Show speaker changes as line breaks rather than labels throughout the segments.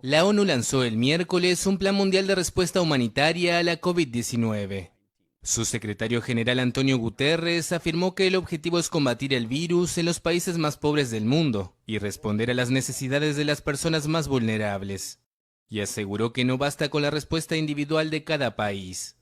La ONU lanzó el miércoles un plan mundial de respuesta humanitaria a la COVID-19. Su secretario general Antonio Guterres afirmó que el objetivo es combatir el virus en los países más pobres del mundo y responder a las necesidades de las personas más vulnerables. Y aseguró que no basta con la respuesta individual de cada país.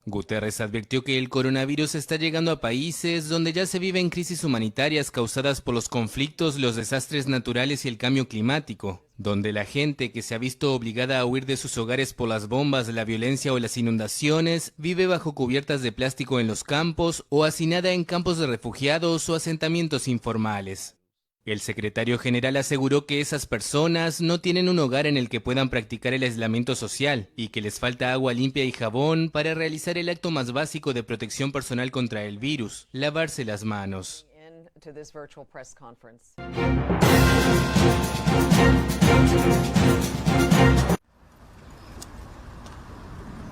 Guterres advirtió que el coronavirus está llegando a países donde ya se viven crisis humanitarias causadas por los conflictos, los desastres naturales y el cambio climático, donde la gente que se ha visto obligada a huir de sus hogares por las bombas, la violencia o las inundaciones, vive bajo cubiertas de plástico en los campos o hacinada en campos de refugiados o asentamientos informales. El secretario general aseguró que esas personas no tienen un hogar en el que puedan practicar el aislamiento social y que les falta agua limpia y jabón para realizar el acto más básico de protección personal contra el virus, lavarse las manos.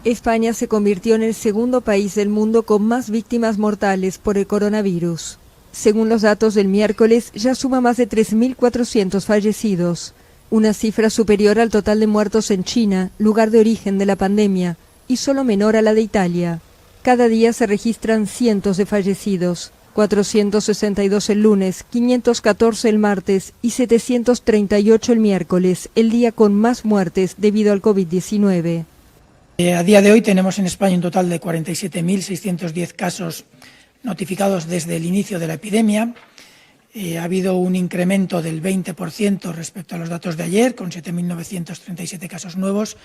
España se convirtió en el segundo país del mundo con más víctimas mortales por el coronavirus. Según los datos del miércoles, ya suma más de 3.400 fallecidos, una cifra superior al total de muertos en China, lugar de origen de la pandemia, y solo menor a la de Italia. Cada día se registran cientos de fallecidos, 462 el lunes, 514 el martes y 738 el miércoles, el día con más muertes debido al COVID-19.
A día de hoy tenemos en España un total de 47.610 casos notificados desde el inicio de la epidemia. Ha habido un incremento del 20% respecto a los datos de ayer, con 7.937 casos nuevos.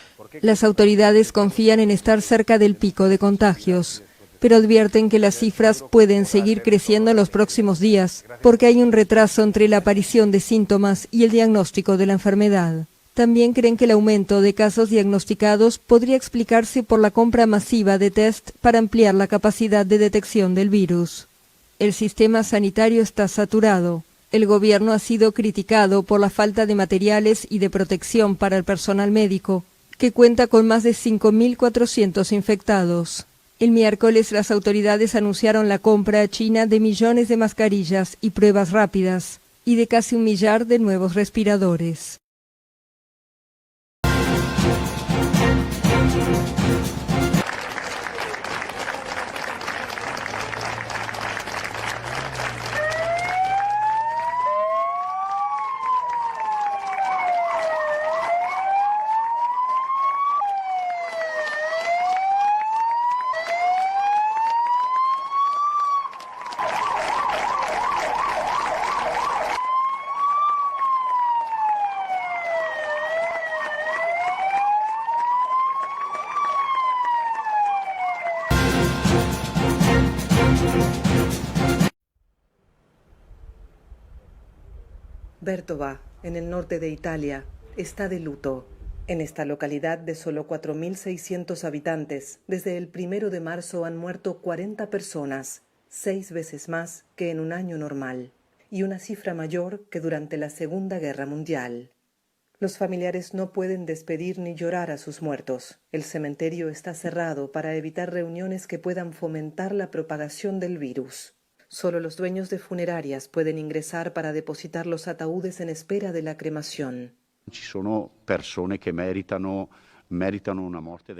Las autoridades confían en estar cerca del pico de contagios, pero advierten que las cifras pueden seguir creciendo en los próximos días, porque hay un retraso entre la aparición de síntomas y el diagnóstico de la enfermedad. También creen que el aumento de casos diagnosticados podría explicarse por la compra masiva de test para ampliar la capacidad de detección del virus. El sistema sanitario está saturado. El gobierno ha sido criticado por la falta de materiales y de protección para el personal médico, que cuenta con más de 5.400 infectados. El miércoles las autoridades anunciaron la compra a China de millones de mascarillas y pruebas rápidas, y de casi 1 millar de nuevos respiradores.
Bertova, en el norte de Italia, está de luto. En esta localidad de solo 4.600 habitantes, desde el 1 de marzo han muerto 40 personas, 6 veces más que en un año normal, y una cifra mayor que durante la Segunda Guerra Mundial. Los familiares no pueden despedir ni llorar a sus muertos. El cementerio está cerrado para evitar reuniones que puedan fomentar la propagación del virus. Solo los dueños de funerarias pueden ingresar para depositar los ataúdes en espera de la cremación.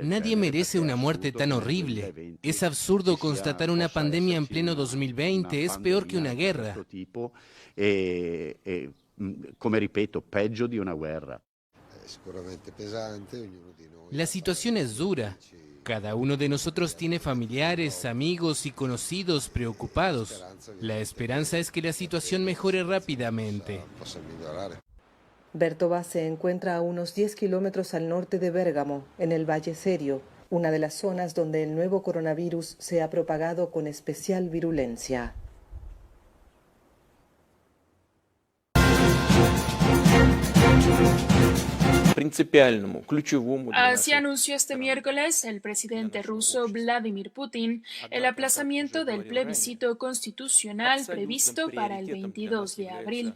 Nadie merece una muerte tan horrible. Es absurdo constatar una pandemia en pleno 2020. Es peor que una guerra. La situación es dura. Cada uno de nosotros tiene familiares, amigos y conocidos preocupados. La esperanza es que la situación mejore rápidamente.
Bertova se encuentra a unos 10 kilómetros al norte de Bérgamo, en el Valle Serio, una de las zonas donde el nuevo coronavirus se ha propagado con especial virulencia.
Así anunció este miércoles el presidente ruso Vladimir Putin el aplazamiento del plebiscito constitucional previsto para el 22 de abril.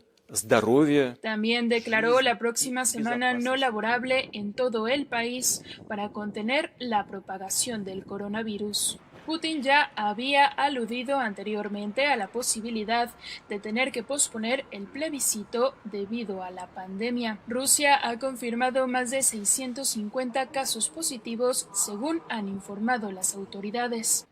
También declaró la próxima semana no laborable en todo el país para contener la propagación del coronavirus. Putin ya había aludido anteriormente a la posibilidad de tener que posponer el plebiscito debido a la pandemia. Rusia ha confirmado más de 650 casos positivos, según han informado las autoridades.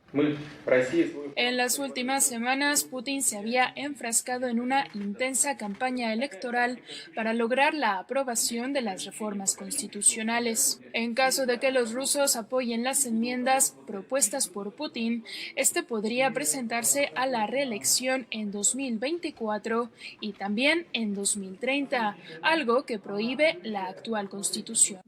En las últimas semanas, Putin se había enfrascado en una intensa campaña electoral para lograr la aprobación de las reformas constitucionales. En caso de que los rusos apoyen las enmiendas propuestas por Putin, este podría presentarse a la reelección en 2024 y también en 2030, algo que prohíbe la actual constitución.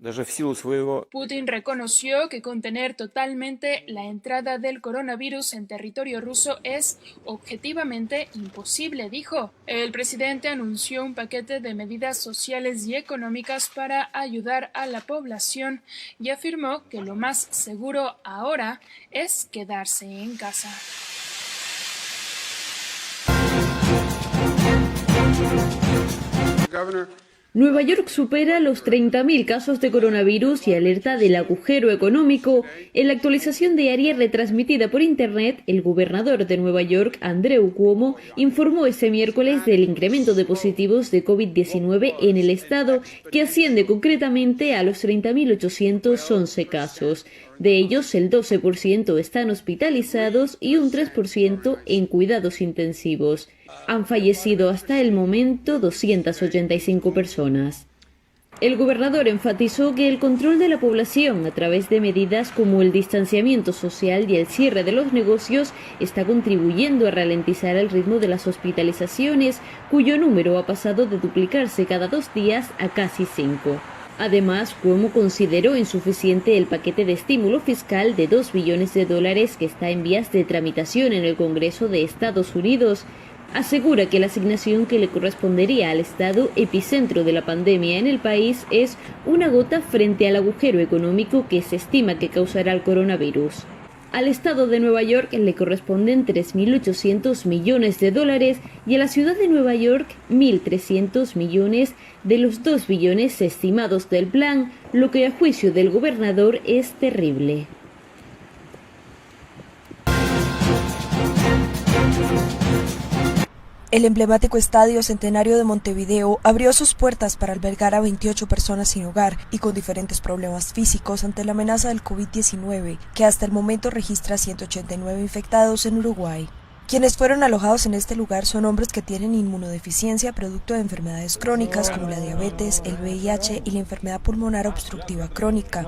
Putin reconoció que contener totalmente la entrada del coronavirus en territorio ruso es objetivamente imposible, dijo. El presidente anunció un paquete de medidas sociales y económicas para ayudar a la población y afirmó que lo más seguro ahora es quedarse en casa.
Nueva York supera los 30.000 casos de coronavirus y alerta del agujero económico. En la actualización diaria retransmitida por Internet, el gobernador de Nueva York, Andrew Cuomo, informó este miércoles del incremento de positivos de COVID-19 en el estado, que asciende concretamente a los 30.811 casos. De ellos, el 12% están hospitalizados y un 3% en cuidados intensivos. Han fallecido hasta el momento 285 personas. El gobernador enfatizó que el control de la población a través de medidas como el distanciamiento social y el cierre de los negocios está contribuyendo a ralentizar el ritmo de las hospitalizaciones, cuyo número ha pasado de duplicarse cada 2 días a casi 5. Además, Cuomo consideró insuficiente el paquete de estímulo fiscal de $2 billones que está en vías de tramitación en el Congreso de Estados Unidos. Asegura que la asignación que le correspondería al estado epicentro de la pandemia en el país es una gota frente al agujero económico que se estima que causará el coronavirus. Al estado de Nueva York le corresponden $3.800 millones y a la ciudad de Nueva York 1.300 millones de los 2 billones estimados del plan, lo que a juicio del gobernador es terrible.
El emblemático Estadio Centenario de Montevideo abrió sus puertas para albergar a 28 personas sin hogar y con diferentes problemas físicos ante la amenaza del COVID-19, que hasta el momento registra 189 infectados en Uruguay. Quienes fueron alojados en este lugar son hombres que tienen inmunodeficiencia producto de enfermedades crónicas como la diabetes, el VIH y la enfermedad pulmonar obstructiva crónica.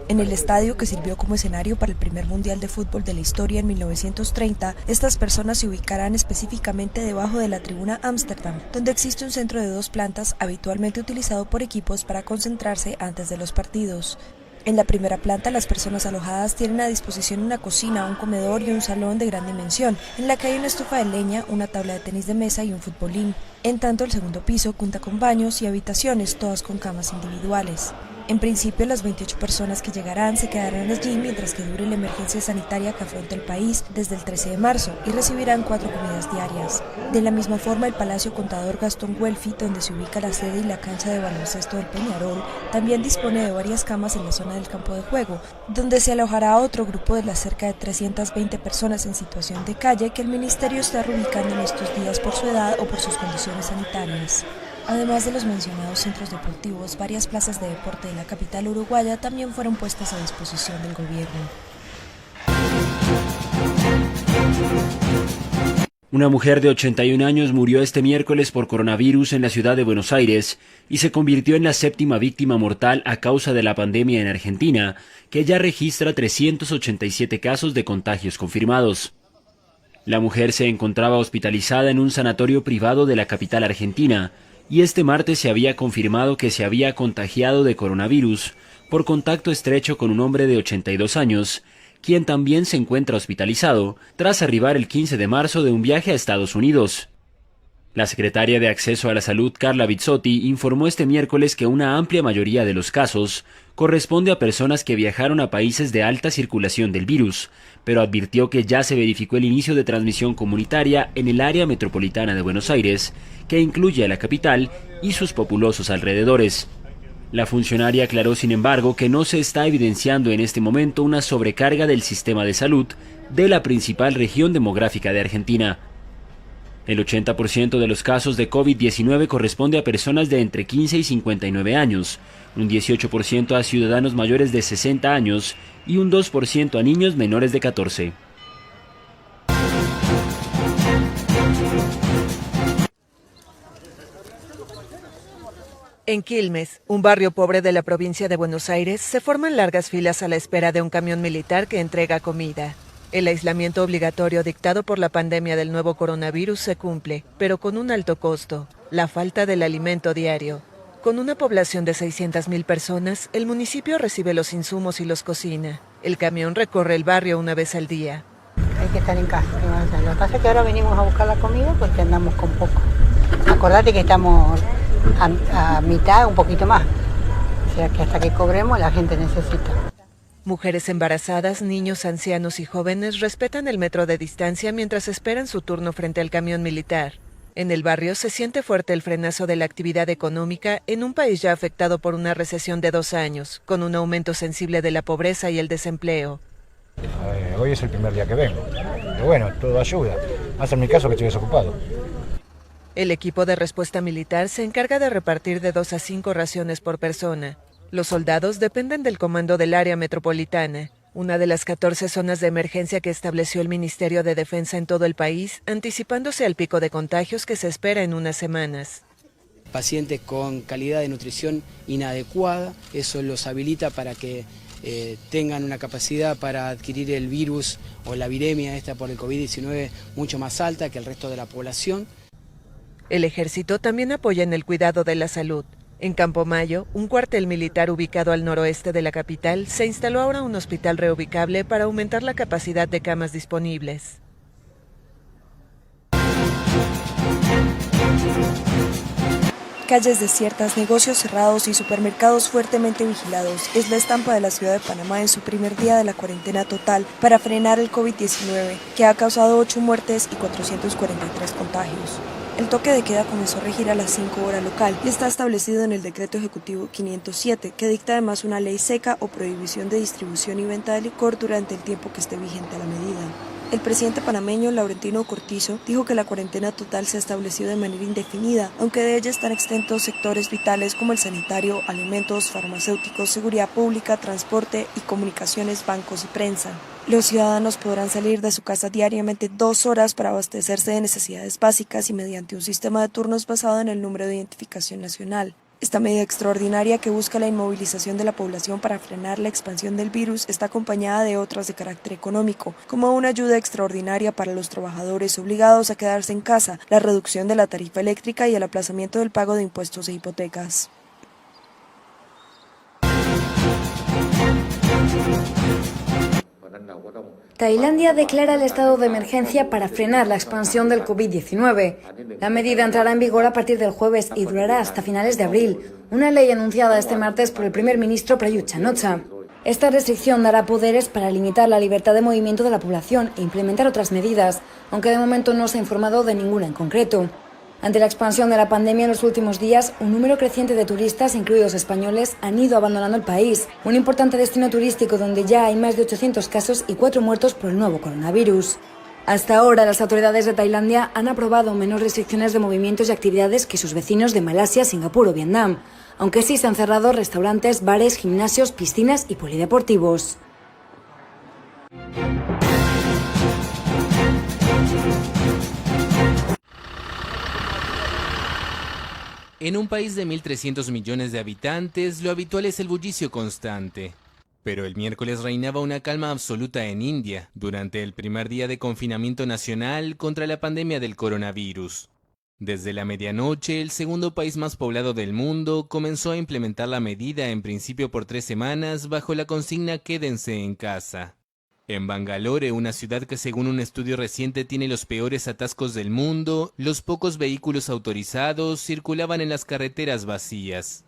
En el estadio, que sirvió como escenario para el primer mundial de fútbol de la historia en 1930, estas personas se ubicarán específicamente debajo de la tribuna Ámsterdam, donde existe un centro de 2 plantas habitualmente utilizado por equipos para concentrarse antes de los partidos. En la primera planta, las personas alojadas tienen a disposición una cocina, un comedor y un salón de gran dimensión, en la que hay una estufa de leña, una tabla de tenis de mesa y un futbolín. En tanto, el segundo piso cuenta con baños y habitaciones, todas con camas individuales. En principio, las 28 personas que llegarán se quedarán allí mientras que dure la emergencia sanitaria que afronta el país desde el 13 de marzo y recibirán 4 comidas diarias. De la misma forma, el Palacio Contador Gastón Guelfi, donde se ubica la sede y la cancha de baloncesto del Peñarol, también dispone de varias camas en la zona del campo de juego, donde se alojará otro grupo de las cerca de 320 personas en situación de calle que el ministerio está reubicando en estos días por su edad o por sus condiciones sanitarias. Además de los mencionados centros deportivos, varias plazas de deporte de la capital uruguaya también fueron puestas a disposición del gobierno.
Una mujer de 81 años murió este miércoles por coronavirus en la ciudad de Buenos Aires y se convirtió en la 7ª víctima mortal a causa de la pandemia en Argentina, que ya registra 387 casos de contagios confirmados. La mujer se encontraba hospitalizada en un sanatorio privado de la capital argentina, y este martes se había confirmado que se había contagiado de coronavirus por contacto estrecho con un hombre de 82 años, quien también se encuentra hospitalizado tras arribar el 15 de marzo de un viaje a Estados Unidos. La secretaria de Acceso a la Salud, Carla Bizzotti, informó este miércoles que una amplia mayoría de los casos corresponde a personas que viajaron a países de alta circulación del virus, pero advirtió que ya se verificó el inicio de transmisión comunitaria en el área metropolitana de Buenos Aires, que incluye a la capital y sus populosos alrededores. La funcionaria aclaró, sin embargo, que no se está evidenciando en este momento una sobrecarga del sistema de salud de la principal región demográfica de Argentina. El 80% de los casos de COVID-19 corresponde a personas de entre 15 y 59 años, un 18% a ciudadanos mayores de 60 años y un 2% a niños menores de 14.
En Quilmes, un barrio pobre de la provincia de Buenos Aires, se forman largas filas a la espera de un camión militar que entrega comida. El aislamiento obligatorio dictado por la pandemia del nuevo coronavirus se cumple, pero con un alto costo, la falta del alimento diario. Con una población de 600.000 personas, el municipio recibe los insumos y los cocina. El camión recorre el barrio una vez al día.
Hay que estar en casa. Lo que pasa es que ahora venimos a buscar la comida porque andamos con poco. Acordate que estamos a mitad, un poquito más. O sea que hasta que cobremos la gente necesita.
Mujeres embarazadas, niños, ancianos y jóvenes respetan el metro de distancia mientras esperan su turno frente al camión militar. En el barrio se siente fuerte el frenazo de la actividad económica en un país ya afectado por una recesión de 2 años, con un aumento sensible de la pobreza y el desempleo.
Hoy es el primer día que vengo, pero bueno, todo ayuda. Más en mi caso que estoy desocupado.
El equipo de respuesta militar se encarga de repartir de 2 a 5 raciones por persona. Los soldados dependen del comando del área metropolitana, una de las 14 zonas de emergencia que estableció el Ministerio de Defensa en todo el país, anticipándose al pico de contagios que se espera en unas semanas.
Pacientes con calidad de nutrición inadecuada, eso los habilita para que tengan una capacidad para adquirir el virus o la viremia esta por el COVID-19 mucho más alta que el resto de la población.
El ejército también apoya en el cuidado de la salud. En Campomayo, un cuartel militar ubicado al noroeste de la capital, se instaló ahora un hospital reubicable para aumentar la capacidad de camas disponibles.
Calles desiertas, negocios cerrados y supermercados fuertemente vigilados es la estampa de la ciudad de Panamá en su primer día de la cuarentena total para frenar el COVID-19, que ha causado 8 muertes y 443 contagios. El toque de queda comenzó a regir a las 5 horas local y está establecido en el Decreto Ejecutivo 507, que dicta además una ley seca o prohibición de distribución y venta de licor durante el tiempo que esté vigente la medida. El presidente panameño, Laurentino Cortizo, dijo que la cuarentena total se ha establecido de manera indefinida, aunque de ella están exentos sectores vitales como el sanitario, alimentos, farmacéuticos, seguridad pública, transporte y comunicaciones, bancos y prensa. Los ciudadanos podrán salir de su casa diariamente 2 horas para abastecerse de necesidades básicas y mediante un sistema de turnos basado en el número de identificación nacional. Esta medida extraordinaria que busca la inmovilización de la población para frenar la expansión del virus está acompañada de otras de carácter económico, como una ayuda extraordinaria para los trabajadores obligados a quedarse en casa, la reducción de la tarifa eléctrica y el aplazamiento del pago de impuestos e hipotecas.
Tailandia declara el estado de emergencia para frenar la expansión del COVID-19. La medida entrará en vigor a partir del jueves y durará hasta finales de abril, una ley anunciada este martes por el primer ministro Prayut Chan-o-cha. Esta restricción dará poderes para limitar la libertad de movimiento de la población e implementar otras medidas, aunque de momento no se ha informado de ninguna en concreto. Ante la expansión de la pandemia en los últimos días, un número creciente de turistas, incluidos españoles, han ido abandonando el país, un importante destino turístico donde ya hay más de 800 casos y 4 muertos por el nuevo coronavirus. Hasta ahora, las autoridades de Tailandia han aprobado menos restricciones de movimientos y actividades que sus vecinos de Malasia, Singapur o Vietnam, aunque sí se han cerrado restaurantes, bares, gimnasios, piscinas y polideportivos.
En un país de 1.300 millones de habitantes, lo habitual es el bullicio constante. Pero el miércoles reinaba una calma absoluta en India, durante el primer día de confinamiento nacional contra la pandemia del coronavirus. Desde la medianoche, el segundo país más poblado del mundo comenzó a implementar la medida en principio por 3 semanas bajo la consigna «Quédense en casa». En Bangalore, una ciudad que según un estudio reciente tiene los peores atascos del mundo, los pocos vehículos autorizados circulaban en las carreteras vacías.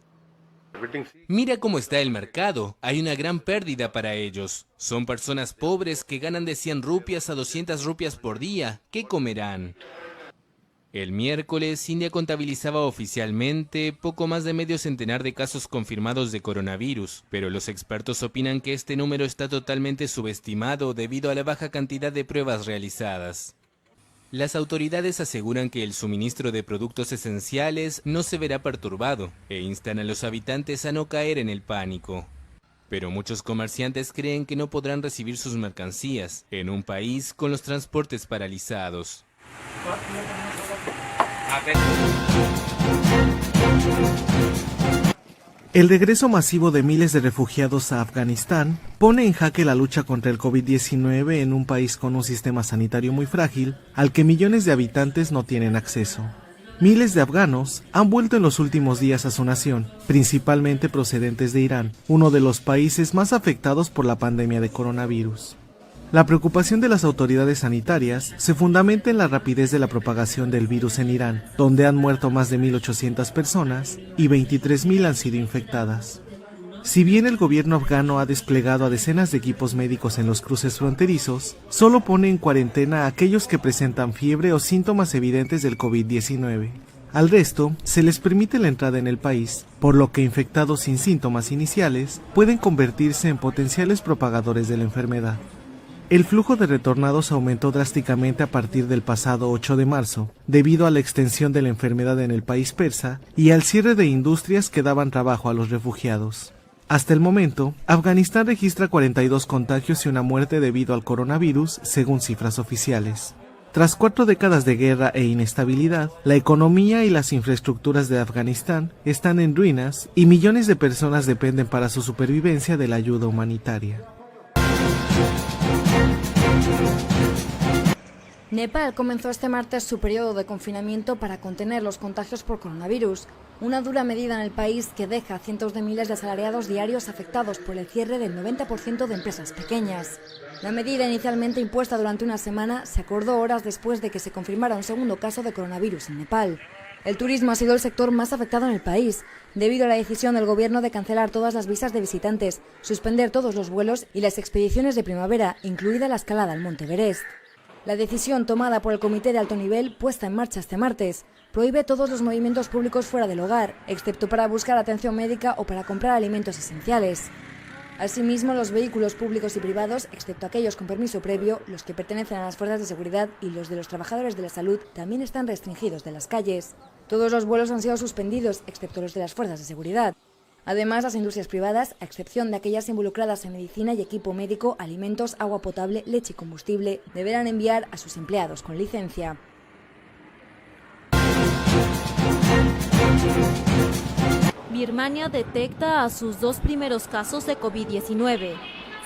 Mira cómo está el mercado, hay una gran pérdida para ellos. Son personas pobres que ganan de 100 rupias a 200 rupias por día, ¿qué comerán? El miércoles, India contabilizaba oficialmente poco más de medio centenar de casos confirmados de coronavirus, pero los expertos opinan que este número está totalmente subestimado debido a la baja cantidad de pruebas realizadas. Las autoridades aseguran que el suministro de productos esenciales no se verá perturbado e instan a los habitantes a no caer en el pánico. Pero muchos comerciantes creen que no podrán recibir sus mercancías en un país con los transportes paralizados.
El regreso masivo de miles de refugiados a Afganistán pone en jaque la lucha contra el COVID-19 en un país con un sistema sanitario muy frágil, al que millones de habitantes no tienen acceso. Miles de afganos han vuelto en los últimos días a su nación, principalmente procedentes de Irán, uno de los países más afectados por la pandemia de coronavirus. La preocupación de las autoridades sanitarias se fundamenta en la rapidez de la propagación del virus en Irán, donde han muerto más de 1.800 personas y 23.000 han sido infectadas. Si bien el gobierno afgano ha desplegado a decenas de equipos médicos en los cruces fronterizos, solo pone en cuarentena a aquellos que presentan fiebre o síntomas evidentes del COVID-19. Al resto, se les permite la entrada en el país, por lo que infectados sin síntomas iniciales pueden convertirse en potenciales propagadores de la enfermedad. El flujo de retornados aumentó drásticamente a partir del pasado 8 de marzo, debido a la extensión de la enfermedad en el país persa y al cierre de industrias que daban trabajo a los refugiados. Hasta el momento, Afganistán registra 42 contagios y una muerte debido al coronavirus, según cifras oficiales. Tras 4 décadas de guerra e inestabilidad, la economía y las infraestructuras de Afganistán están en ruinas y millones de personas dependen para su supervivencia de la ayuda humanitaria.
Nepal comenzó este martes su periodo de confinamiento para contener los contagios por coronavirus, una dura medida en el país que deja a cientos de miles de asalariados diarios afectados por el cierre del 90% de empresas pequeñas. La medida inicialmente impuesta durante una semana se acordó horas después de que se confirmara un segundo caso de coronavirus en Nepal. El turismo ha sido el sector más afectado en el país, debido a la decisión del gobierno de cancelar todas las visas de visitantes, suspender todos los vuelos y las expediciones de primavera, incluida la escalada al Monte Everest. La decisión tomada por el Comité de Alto Nivel, puesta en marcha este martes, prohíbe todos los movimientos públicos fuera del hogar, excepto para buscar atención médica o para comprar alimentos esenciales. Asimismo, los vehículos públicos y privados, excepto aquellos con permiso previo, los que pertenecen a las fuerzas de seguridad y los de los trabajadores de la salud, también están restringidos de las calles. Todos los vuelos han sido suspendidos, excepto los de las fuerzas de seguridad. Además, las industrias privadas, a excepción de aquellas involucradas en medicina y equipo médico, alimentos, agua potable, leche y combustible, deberán enviar a sus empleados con licencia.
Birmania detecta a sus 2 primeros casos de COVID-19.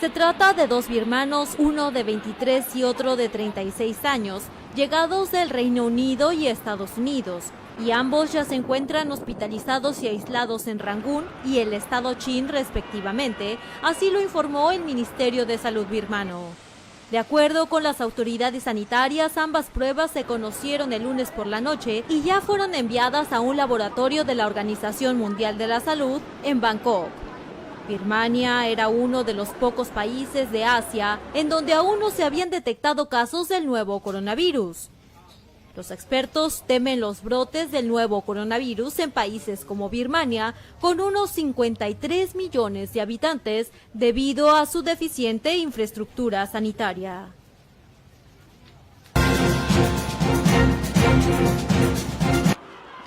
Se trata de 2 birmanos, uno de 23 y otro de 36 años, llegados del Reino Unido y Estados Unidos, y ambos ya se encuentran hospitalizados y aislados en Rangún y el estado Chin respectivamente, así lo informó el Ministerio de Salud birmano. De acuerdo con las autoridades sanitarias, ambas pruebas se conocieron el lunes por la noche y ya fueron enviadas a un laboratorio de la Organización Mundial de la Salud en Bangkok. Birmania era uno de los pocos países de Asia en donde aún no se habían detectado casos del nuevo coronavirus. Los expertos temen los brotes del nuevo coronavirus en países como Birmania, con unos 53 millones de habitantes, debido a su deficiente infraestructura sanitaria.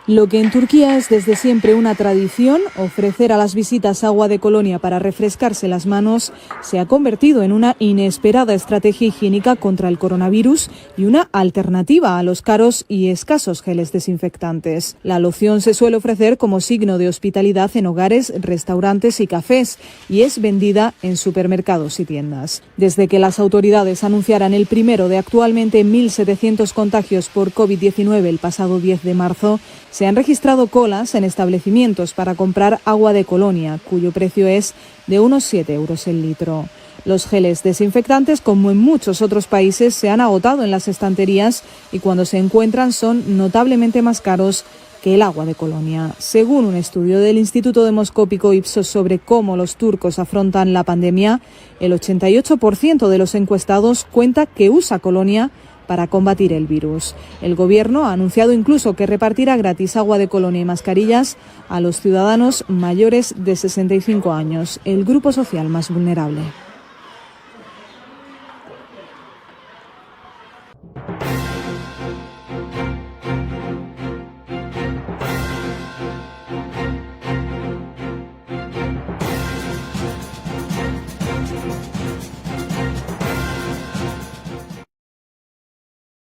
Lo que en Turquía es desde siempre una tradición, ofrecer a las visitas agua de colonia para refrescarse las manos, se ha convertido en una inesperada estrategia higiénica contra el coronavirus y una alternativa a los caros y escasos geles desinfectantes. La loción se suele ofrecer como signo de hospitalidad en hogares, restaurantes y cafés y es vendida en supermercados y tiendas. Desde que las autoridades anunciaran el primero de actualmente 1.700 contagios por COVID-19 el pasado 10 de marzo, se han registrado colas en establecimientos para comprar agua de colonia, cuyo precio es de unos 7 euros el litro. Los geles desinfectantes, como en muchos otros países, se han agotado en las estanterías y cuando se encuentran son notablemente más caros que el agua de colonia. Según un estudio del Instituto Demoscópico Ipsos sobre cómo los turcos afrontan la pandemia, el 88% de los encuestados cuenta que usa colonia para combatir el virus. El Gobierno ha anunciado incluso que repartirá gratis agua de colonia y mascarillas a los ciudadanos mayores de 65 años, el grupo social más vulnerable.